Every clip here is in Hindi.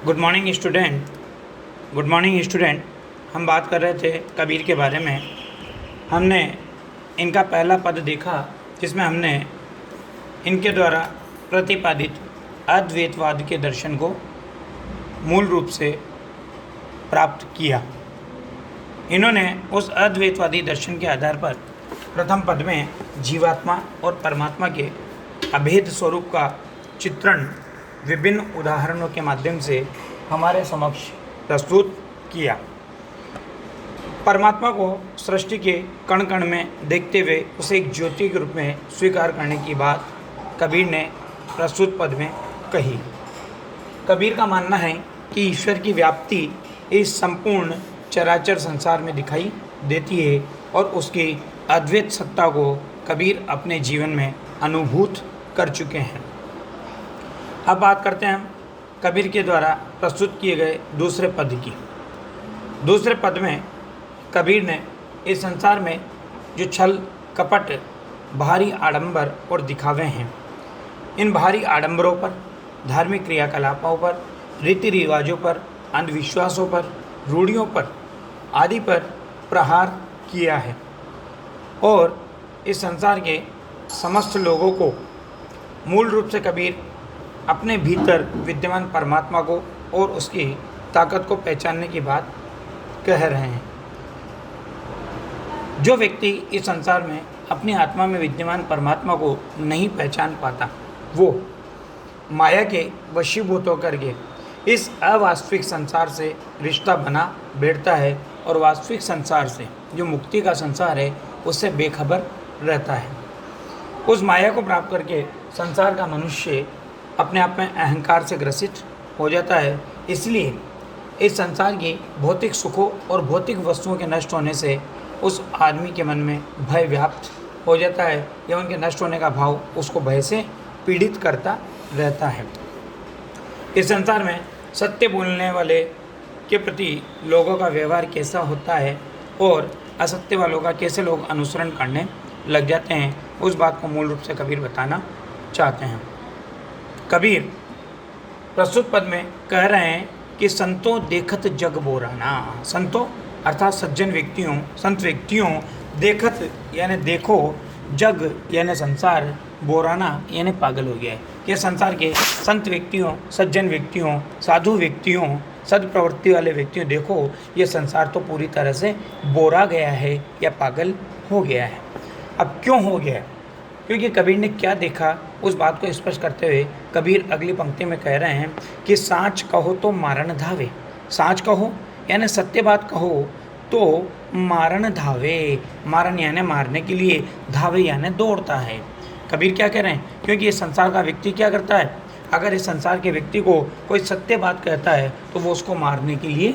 Good morning student. हम बात कर रहे थे कबीर के बारे में। हमने इनका पहला पद देखा जिसमें हमने इनके द्वारा प्रतिपादित अद्वैतवाद के दर्शन को मूल रूप से प्राप्त किया। इन्होंने उस अद्वैतवादी दर्शन के आधार पर प्रथम पद में जीवात्मा और परमात्मा के अभेद स्वरूप का चित्रण विभिन्न उदाहरणों के माध्यम से हमारे समक्ष प्रस्तुत किया। परमात्मा को सृष्टि के कण कण में देखते हुए उसे एक ज्योति के रूप में स्वीकार करने की बात कबीर ने प्रस्तुत पद में कही। कबीर का मानना है कि ईश्वर की व्याप्ति इस संपूर्ण चराचर संसार में दिखाई देती है और उसकी अद्वैत सत्ता को कबीर अपने जीवन में अनुभूत कर चुके हैं। अब बात करते हैं हम कबीर के द्वारा प्रस्तुत किए गए दूसरे पद की। दूसरे पद में कबीर ने इस संसार में जो छल कपट बाहरी आडंबर और दिखावे हैं, इन बाहरी आडंबरों पर, धार्मिक क्रियाकलापों पर, रीति रिवाजों पर, अंधविश्वासों पर, रूढ़ियों पर आदि पर प्रहार किया है और इस संसार के समस्त लोगों को मूल रूप से कबीर अपने भीतर विद्यमान परमात्मा को और उसकी ताकत को पहचानने की बात कह रहे हैं। जो व्यक्ति इस संसार में अपनी आत्मा में विद्यमान परमात्मा को नहीं पहचान पाता, वो माया के वशीभूत होकर के इस अवास्तविक संसार से रिश्ता बना बैठता है और वास्तविक संसार से, जो मुक्ति का संसार है, उससे बेखबर रहता है। उस माया को प्राप्त करके संसार का मनुष्य अपने आप में अहंकार से ग्रसित हो जाता है। इसलिए इस संसार की भौतिक सुखों और भौतिक वस्तुओं के नष्ट होने से उस आदमी के मन में भय व्याप्त हो जाता है या उनके नष्ट होने का भाव उसको भय से पीड़ित करता रहता है। इस संसार में सत्य बोलने वाले के प्रति लोगों का व्यवहार कैसा होता है और असत्य वालों का कैसे लोग अनुसरण करने लग जाते हैं, उस बात को मूल रूप से कबीर बताना चाहते हैं। कबीर प्रस्तुत पद में कह रहे हैं कि संतों देखत जग बोराना। संतों अर्थात सज्जन व्यक्तियों, संत व्यक्तियों, देखत यानी देखो, जग यानी संसार, बोराना यानी पागल हो गया है। ये संसार के संत व्यक्तियों, सज्जन व्यक्तियों, साधु व्यक्तियों, सद्प्रवृत्ति वाले व्यक्तियों, देखो ये संसार तो पूरी तरह से बोरा गया है या पागल हो गया है। अब क्यों हो गया है? क्योंकि कबीर ने क्या देखा, उस बात को स्पष्ट करते हुए कबीर अगली पंक्ति में कह रहे हैं कि साँच कहो तो मारण धावे। साँच कहो यानी सत्य बात कहो तो मारण धावे। मारण यानी मारने के लिए, धावे यानी दौड़ता है। कबीर क्या कह रहे हैं? क्योंकि ये संसार का व्यक्ति क्या करता है, अगर इस संसार के व्यक्ति को कोई सत्य बात कहता है तो वो उसको मारने के लिए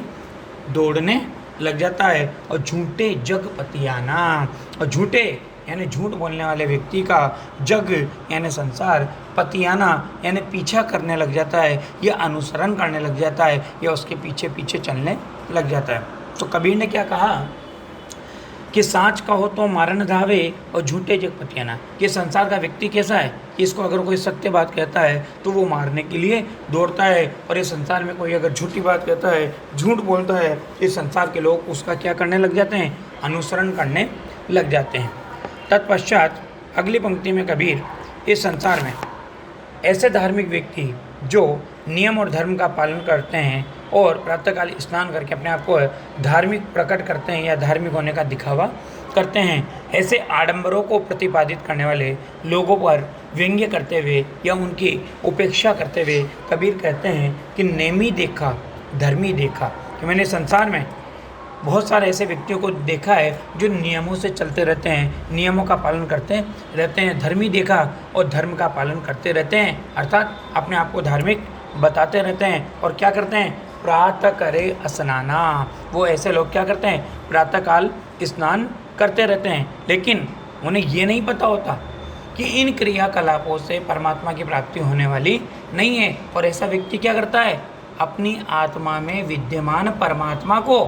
दौड़ने लग जाता है। और झूठे जग पतियाना, और झूठे यानी झूठ बोलने वाले व्यक्ति का जग यानी संसार, पतियाना यानी पीछा करने लग जाता है या अनुसरण करने लग जाता है या उसके पीछे पीछे चलने लग जाता है। तो कबीर ने क्या कहा कि साँच कहो तो मारण धावे और झूठे जग पतियाना। ये संसार का व्यक्ति कैसा है कि इसको अगर कोई सत्य बात कहता है तो वो मारने के लिए दौड़ता है, और इस संसार में कोई अगर झूठी बात कहता है, झूठ बोलता है, इस संसार के लोग उसका क्या करने लग जाते हैं, अनुसरण करने लग जाते हैं। तत्पश्चात अगली पंक्ति में कबीर इस संसार में ऐसे धार्मिक व्यक्ति जो नियम और धर्म का पालन करते हैं और प्रातःकाल स्नान करके अपने आप को धार्मिक प्रकट करते हैं या धार्मिक होने का दिखावा करते हैं, ऐसे आडंबरों को प्रतिपादित करने वाले लोगों पर व्यंग्य करते हुए या उनकी उपेक्षा करते हुए कबीर कहते हैं कि नेमी देखा धर्मी देखा। कि मैंने संसार में बहुत सारे ऐसे व्यक्तियों को देखा है जो नियमों से चलते रहते हैं, नियमों का पालन करते रहते हैं। धर्मी देखा और धर्म का पालन करते रहते हैं, अर्थात अपने आप को धार्मिक बताते रहते हैं। और क्या करते हैं? प्रातः करे स्नाना। वो ऐसे लोग क्या करते हैं? प्रातःकाल स्नान करते रहते हैं, लेकिन उन्हें ये नहीं पता होता कि इन क्रियाकलापों से परमात्मा की प्राप्ति होने वाली नहीं है। और ऐसा व्यक्ति क्या करता है? अपनी आत्मा में विद्यमान परमात्मा को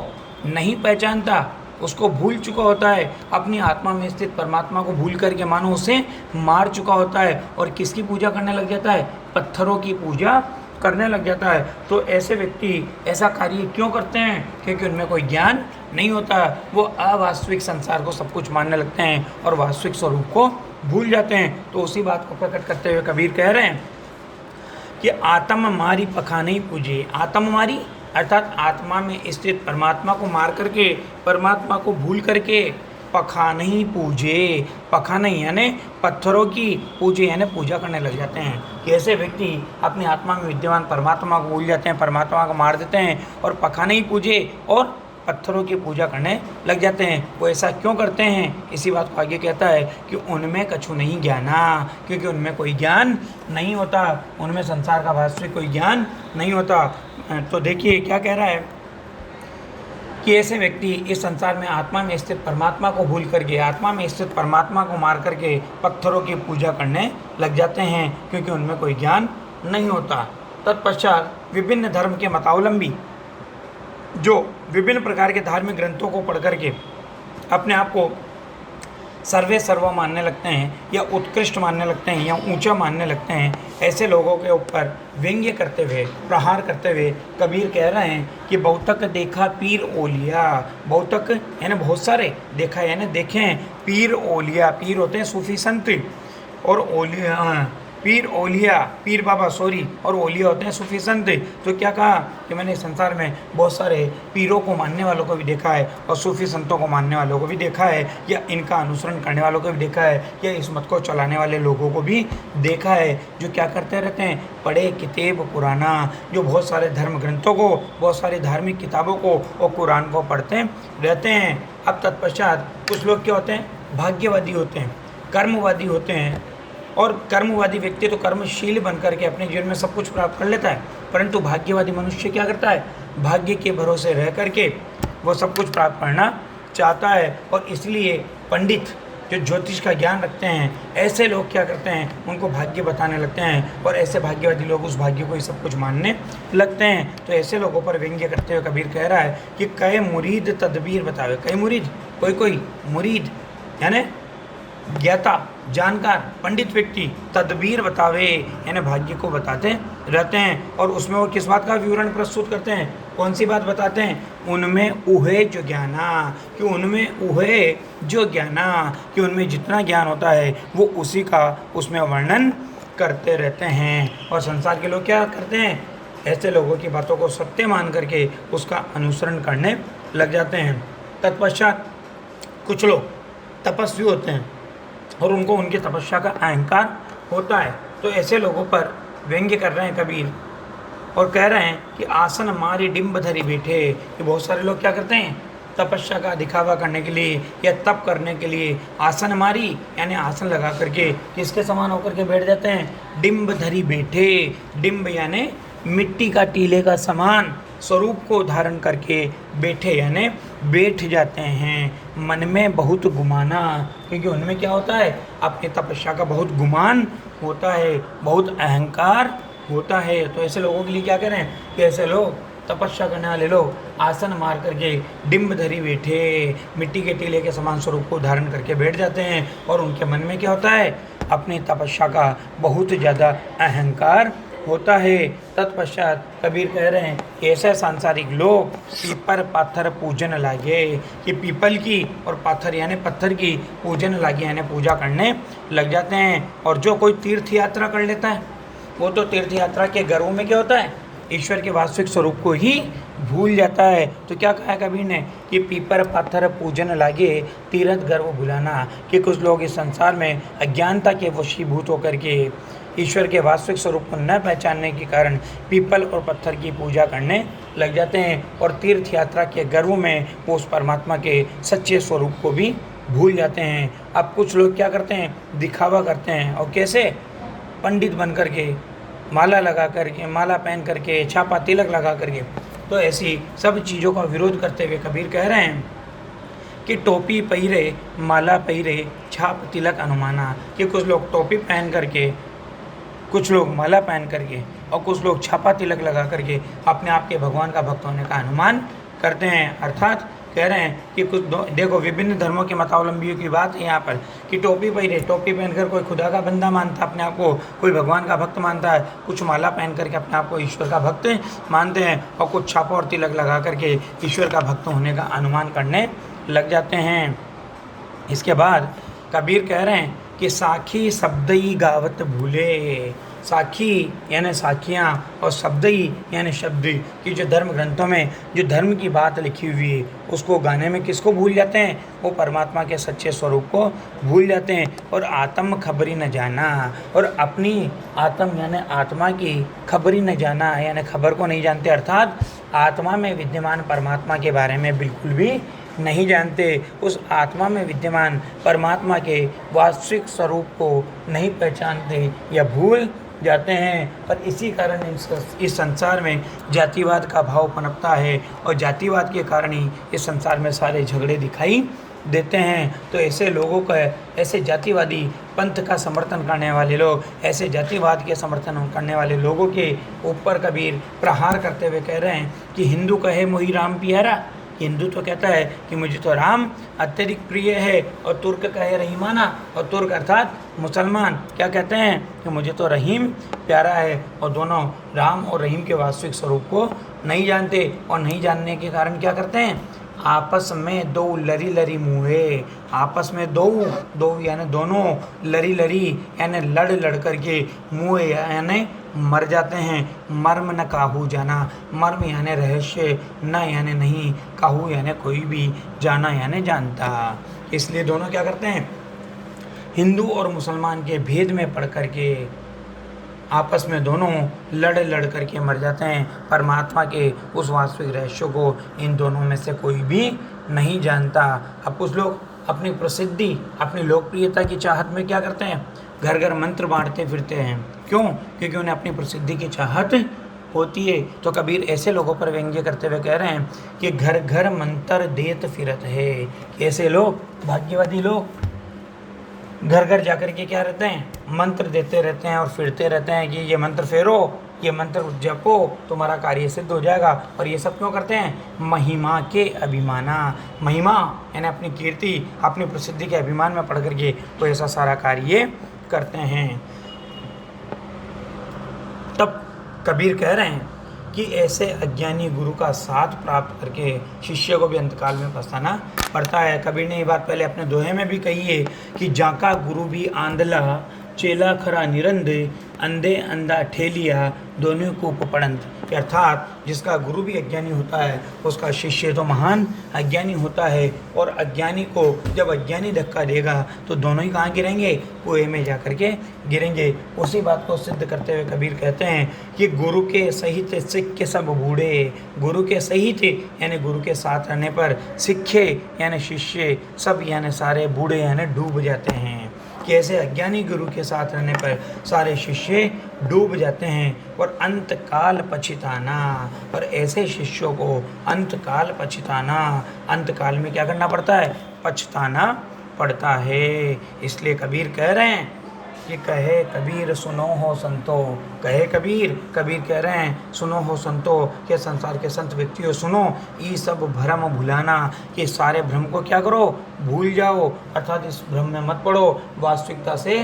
नहीं पहचानता, उसको भूल चुका होता है। अपनी आत्मा में स्थित परमात्मा को भूल करके मानो उसे मार चुका होता है और किसकी पूजा करने लग जाता है? पत्थरों की पूजा करने लग जाता है तो ऐसे व्यक्ति ऐसा कार्य क्यों करते हैं? क्योंकि उनमें कोई ज्ञान नहीं होता। वो अवास्तविक संसार को सब कुछ मानने लगते हैं और वास्तविक स्वरूप को भूल जाते हैं। तो उसी बात को प्रकट करते हुए कबीर कह रहे हैं कि आत्म मारी पखानी पूजे। आत्म मारी अर्थात आत्मा में स्थित परमात्मा को मार करके, परमात्मा को भूल करके पखानी पूजे। पखानी यानी पत्थरों की, पूजे यानी पूजा करने लग जाते हैं। कि ऐसे व्यक्ति अपनी आत्मा में विद्यमान परमात्मा को भूल जाते हैं, परमात्मा को मार देते हैं और पखानी पूजे और पत्थरों की पूजा करने लग जाते हैं। वो ऐसा क्यों करते हैं? इसी बात को आगे कहता है कि उनमें कछु नहीं ज्ञाना, क्योंकि उनमें कोई ज्ञान नहीं होता, उनमें संसार का वास्तविक कोई ज्ञान नहीं होता। तो देखिए क्या कह रहा है कि ऐसे व्यक्ति इस संसार में आत्मा में स्थित परमात्मा को भूल करके, आत्मा में स्थित परमात्मा को मार करके पत्थरों की पूजा करने लग जाते हैं, क्योंकि उनमें कोई ज्ञान नहीं होता। तत्पश्चात विभिन्न धर्म के मतावलंबी जो विभिन्न प्रकार के धार्मिक ग्रंथों को पढ़ करके अपने आप को सर्वे सर्व मानने लगते हैं या उत्कृष्ट मानने लगते हैं या ऊंचा मानने लगते हैं, ऐसे लोगों के ऊपर व्यंग्य करते हुए, प्रहार करते हुए कबीर कह रहे हैं कि बहुतक देखा पीर ओलिया। बहुतक यानी बहुत सारे, देखा यानी देखें, पीर ओलिया, पीर होते हैं सूफी संत, और ओलिया पीर ओलिया, पीर बाबा सॉरी, और ओलिया होते हैं सूफी संत। तो क्या कहा कि मैंने संसार में बहुत सारे पीरों को मानने वालों को भी देखा है और सूफी संतों को मानने वालों को भी देखा है, या इनका अनुसरण करने वालों को भी देखा है, या इस मत को चलाने वाले लोगों को भी देखा है, जो क्या करते रहते हैं, पढ़े किताब पुराना, जो बहुत सारे धर्म ग्रंथों को, बहुत सारी धार्मिक किताबों को और कुरान को पढ़ते रहते हैं। अब तत्पश्चात कुछ लोग क्या होते हैं, भाग्यवादी होते हैं, कर्मवादी होते हैं। और कर्मवादी व्यक्ति तो कर्मशील बन करके अपने जीवन में सब कुछ प्राप्त कर लेता है, परंतु भाग्यवादी मनुष्य क्या करता है, भाग्य के भरोसे रह करके वो सब कुछ प्राप्त करना चाहता है। और इसलिए पंडित जो ज्योतिष का ज्ञान रखते हैं, ऐसे लोग क्या करते हैं, उनको भाग्य बताने लगते हैं, और ऐसे भाग्यवादी लोग उस भाग्य को ही सब कुछ मानने लगते हैं। तो ऐसे लोगों पर व्यंग्य करते हुए कबीर कह रहा है कि कई मुरीद तदबीर बतावे। कई मुरीद, कोई मुरीद यानी ज्ञाता, जानकार, पंडित व्यक्ति तदबीर बतावे यानी भाग्य को बताते रहते हैं। और उसमें वो किस बात का विवरण प्रस्तुत करते हैं, कौन सी बात बताते हैं, उनमें उहे जो ज्ञाना, कि उनमें उहे जो ज्ञाना, कि उनमें जितना ज्ञान होता है वो उसी का उसमें वर्णन करते रहते हैं। और संसार के लोग क्या करते हैं, ऐसे लोगों की बातों को सत्य मान करके उसका अनुसरण करने लग जाते हैं। तत्पश्चात कुछ लोग तपस्वी होते हैं और उनको उनकी तपस्या का अहंकार होता है। तो ऐसे लोगों पर व्यंग्य कर रहे हैं कबीर और कह रहे हैं कि आसन मारी डिम्ब धरी बैठे। कि बहुत सारे लोग क्या करते हैं, तपस्या का दिखावा करने के लिए या तप करने के लिए आसन मारी यानी आसन लगा करके किसके समान होकर के बैठ जाते हैं, डिम्ब धरी बैठे। डिम्ब यानी मिट्टी का टीले का समान स्वरूप को धारण करके बैठे यानी बैठ जाते हैं। मन में बहुत गुमाना, क्योंकि उनमें क्या होता है, अपनी तपस्या का बहुत गुमान होता है, बहुत अहंकार होता है। तो ऐसे लोगों के लिए क्या करें कि ऐसे लोग, तपस्या करने वाले लोग आसन मार करके डिम्ब धरी बैठे, मिट्टी के टीले के समान स्वरूप को धारण करके बैठ जाते हैं। और उनके मन में क्या होता है, अपनी तपस्या का बहुत ज़्यादा अहंकार होता है। तत्पश्चात कबीर कह रहे हैं कि ऐसे सांसारिक लोग पीपर पाथर पूजन लागे, कि पीपल की और पाथर यानी पत्थर की पूजन लागे यानी पूजा करने लग जाते हैं। और जो कोई तीर्थ यात्रा कर लेता है वो तो तीर्थ यात्रा के गर्व में क्या होता है, ईश्वर के वास्तविक स्वरूप को ही भूल जाता है। तो क्या कहा कबीर ने कि पीपर पाथर पूजन लागे तीर्थ गर्व भुलाना, कि कुछ लोग इस संसार में अज्ञानता के वशीभूत होकर के ईश्वर के वास्तविक स्वरूप को न पहचानने के कारण पीपल और पत्थर की पूजा करने लग जाते हैं और तीर्थ यात्रा के गर्व में वो उस परमात्मा के सच्चे स्वरूप को भी भूल जाते हैं। अब कुछ लोग क्या करते हैं, दिखावा करते हैं, और कैसे, पंडित बन करके, माला लगा करके, माला पहन करके, छापा तिलक लगा करके। तो ऐसी सब चीज़ों का विरोध करते हुए कबीर कह रहे हैं कि टोपी पहिरे, माला पहिरे, छाप तिलक अनुमाना, कि कुछ लोग टोपी पहन करके, कुछ लोग माला पहन करके और कुछ लोग छापा तिलक लगा करके अपने आप के भगवान का भक्त होने का अनुमान करते हैं। अर्थात कह रहे हैं कि देखो विभिन्न धर्मों के मतावलंबियों की बात है यहाँ पर कि टोपी पहने, टोपी पहनकर कोई खुदा का बंदा मानता है अपने आप को, कोई भगवान का भक्त मानता है, कुछ माला पहन करके अपने आप को ईश्वर का भक्त मानते हैं और कुछ छापा और तिलक लगा करके ईश्वर का भक्त होने का अनुमान करने लग जाते हैं। इसके बाद कबीर कह रहे हैं कि साखी शब्दई गावत भूले। साखी यानी साखियाँ और शब्दई यानी शब्द कि जो धर्म ग्रंथों में जो धर्म की बात लिखी हुई है उसको गाने में किसको भूल जाते हैं? वो परमात्मा के सच्चे स्वरूप को भूल जाते हैं। और आत्म खबरी न जाना, और अपनी आत्म यानी आत्मा की खबरी न जाना यानी खबर को नहीं जानते, अर्थात आत्मा में विद्यमान परमात्मा के बारे में बिल्कुल भी नहीं जानते, उस आत्मा में विद्यमान परमात्मा के वास्तविक स्वरूप को नहीं पहचानते या भूल जाते हैं। और इसी कारण इस संसार में जातिवाद का भाव पनपता है और जातिवाद के कारण ही इस संसार में सारे झगड़े दिखाई देते हैं। तो ऐसे लोगों का, ऐसे जातिवादी पंथ का समर्थन करने वाले लोग, ऐसे जातिवाद के समर्थन करने वाले लोगों के ऊपर कबीर प्रहार करते हुए कह रहे हैं कि हिंदू कहे मोही राम प्यारा, हिंदू तो कहता है कि मुझे तो राम अत्यधिक प्रिय है, और तुर्क कहे रहीमाना, और तुर्क अर्थात मुसलमान क्या कहते हैं कि मुझे तो रहीम प्यारा है। और दोनों राम और रहीम के वास्तविक स्वरूप को नहीं जानते, और नहीं जानने के कारण क्या करते हैं? आपस में दो लरी लरी मुँहे, आपस में दो यानी दोनों, लरी लरी यानी लड़ लड़ करके, मुँहे यानी मर जाते हैं। मर्म न काहू जाना, मर्म यानी रहस्य, न यानी नहीं, काहू यानी कोई भी, जाना यानी जानता। इसलिए दोनों क्या करते हैं? हिंदू और मुसलमान के भेद में पढ़ करके आपस में दोनों लड़ लड़ करके मर जाते हैं। परमात्मा के उस वास्तविक रहस्य को इन दोनों में से कोई भी नहीं जानता। अब कुछ लोग अपनी प्रसिद्धि, अपनी लोकप्रियता की चाहत में क्या करते हैं? घर घर मंत्र बांटते फिरते हैं। क्यों? क्योंकि उन्हें अपनी प्रसिद्धि की चाहत होती है। तो कबीर ऐसे लोगों पर व्यंग्य करते हुए कह रहे हैं कि घर घर मंत्र देत फिरत है। ऐसे लोग, भाग्यवादी लोग, घर घर जाकर के क्या रहते हैं? मंत्र देते रहते हैं और फिरते रहते हैं कि ये मंत्र फेरो, ये मंत्र जपो, तुम्हारा कार्य सिद्ध हो जाएगा। और ये सब क्यों करते हैं? महिमा के अभिमाना, महिमा यानी अपनी कीर्ति, अपनी प्रसिद्धि के अभिमान में पढ़ करके वो ऐसा सारा कार्य करते हैं। तब कबीर कह रहे हैं कि ऐसे अज्ञानी गुरु का साथ प्राप्त करके शिष्य को भी अंतकाल में पछताना पड़ता है। कबीर ने ये बात पहले अपने दोहे में भी कही है कि जाका गुरु भी आंधला, चेला खरा निरंद, अंधे अंधा ठेलिया, दोनों को उपपड़ंत। अर्थात जिसका गुरु भी अज्ञानी होता है उसका शिष्य तो महान अज्ञानी होता है। और अज्ञानी को जब अज्ञानी धक्का देगा तो दोनों ही कहाँ गिरेंगे? कुएं में जा कर के गिरेंगे। उसी बात को सिद्ध करते हुए कबीर कहते हैं कि गुरु के सहित सिक्के सब बूढ़े, गुरु के सहित यानी गुरु के साथ रहने पर सिक्खे यानी शिष्य सब यानी सारे बूढ़े यानी डूब जाते हैं। कि ऐसे अज्ञानी गुरु के साथ रहने पर सारे शिष्य डूब जाते हैं। और अंतकाल पछताना, और ऐसे शिष्यों को अंतकाल पछताना, अंतकाल में क्या करना पड़ता है? पछताना पड़ता है। इसलिए कबीर कह रहे हैं कि कहे कबीर सुनो हो संतो, कहे कबीर, कबीर कह रहे हैं सुनो हो संतो, कि संसार के संत व्यक्तियों सुनो, ये सब भ्रम भुलाना, कि सारे भ्रम को क्या करो? भूल जाओ, अर्थात इस भ्रम में मत पड़ो, वास्तविकता से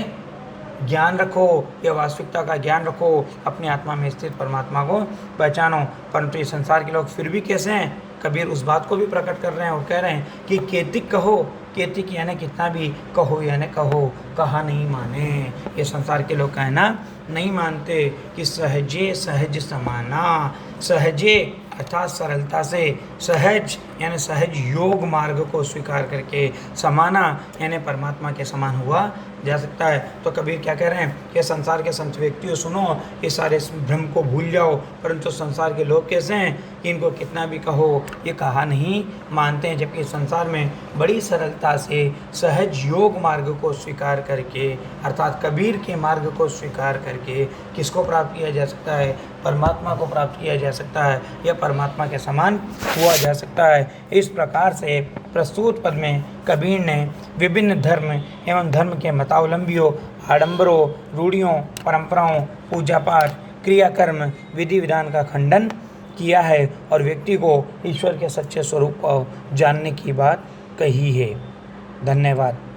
ज्ञान रखो, या वास्तविकता का ज्ञान रखो, अपनी आत्मा में स्थित परमात्मा को पहचानो। परंतु ये संसार के लोग फिर भी कैसे हैं? कबीर उस बात को भी प्रकट कर रहे हैं और कह रहे हैं कि केतिक कहो, केतिक यानी कितना भी कहो यानी कहो, कहा नहीं माने। ये संसार के लोग कहना नहीं मानते कि सहजे सहज समाना, सहजे अर्थात सरलता से, सहज यानी सहज योग मार्ग को स्वीकार करके, समाना यानी परमात्मा के समान हुआ जा सकता है। तो कबीर क्या कह रहे हैं कि संसार के संत व्यक्तियों सुनो, ये सारे भ्रम को भूल जाओ। परंतु संसार के लोग कैसे हैं कि इनको कितना भी कहो ये कहा नहीं मानते हैं। जबकि संसार में बड़ी सरलता से सहज योग मार्ग को स्वीकार करके, अर्थात कबीर के मार्ग को स्वीकार करके किसको प्राप्त किया जा सकता है? परमात्मा को प्राप्त किया जा सकता है, या परमात्मा के समान हुआ जा सकता है। इस प्रकार से प्रस्तुत पद में कबीर ने विभिन्न धर्म एवं धर्म के मतावलंबियों, आडंबरों, रूढ़ियों, परंपराओं, पूजा पाठ, क्रियाकर्म, विधि विधान का खंडन किया है और व्यक्ति को ईश्वर के सच्चे स्वरूप को जानने की बात कही है। धन्यवाद।